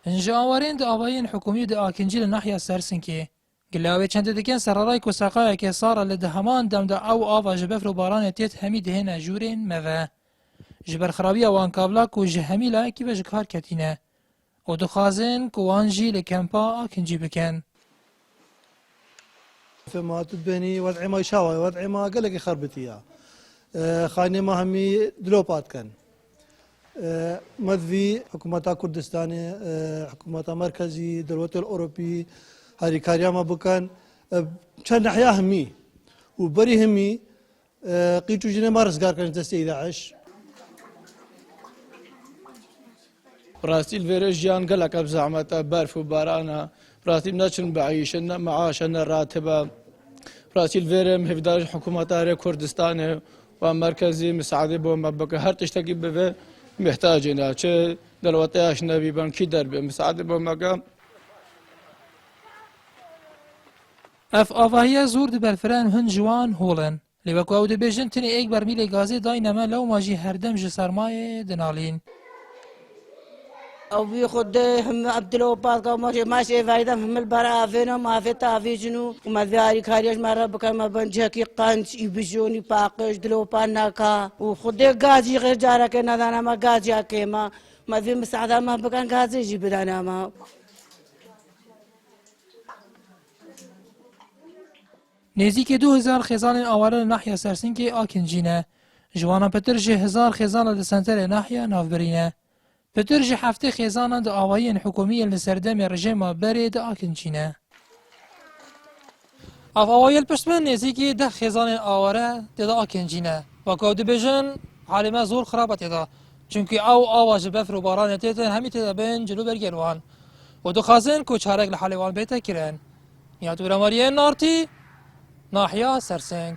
انجا آوارین ده آوایین حکومی ده آکنجی لناحیه سرسنکی گلاوی چند دکن سرارای کو ساقای که سارا لده همان دم ده او آوا جبفر و باران تیت همی دهن اجورین موه جبر خرابی وان کابلا کو جهمی لا کی بج کار کتینه و دخوازن کو وانجی لکمپا آکنجی بکن فما تبني وضعي ما يشاوي وضعي ما قال لك خربتيها خاني ما همي دلوبات كان مذفي حكومة كردستاني حكومة مركزي دولة الأوروبي هاري كارياما بكان كان ناحية همي وبري همي قيتو جينا مارس قار كان تستي داعش براسيل فيرجيان قال لك بزعمة بارف وبارانا براسيل ناتشن بعيشنا معاشنا راتبة براسيل فيرم هفدار حكومة تاري كردستان ومركزي مساعدة بوما بك هر تشتكي بفي محتاجنا چه دلوقتي أجنبي بانكي دربي مساعدة بوما اف آواهی زور ده برفران هن جوان هولن لیوکو او ده بیجن تنی ایک برمیل گازی دای نما لو ماجی هردم جسرمای دنالین او بياخد هم عبد الوهاب ماشي فايدة هم البراء فينا ما في تعفيجنو وما في هاري كاريش مرة بكر ما بنجاكي قانش يبجوني باقش دلوبا ناكا وخد غازي غير جارا كنا دانا ما غازي كيما ما في مساعدة ما بكان غازي يجيب دانا ما نزدیک 2000 خزان آواره ناحیه سرسنکی آکنجینه جوانا پتر جه 1000 خزان لسنتر ناحیه نافبرینه پتر جه هفته خزان ده آوایین حکومی لسردم رژیم بری ده آکنجینه اف آوایل پشتمن نزدیک 10 خزان آواره ده آکنجینه و که ده بیجن حالما زور خرابت ده چونکه او آواج بفر و باران تیتن همی تیتا بین جلو برگروان و دو خازن که چارک لحالیوان بیتا کرن یا تو رماریه نارتی ناحیه سرسنگ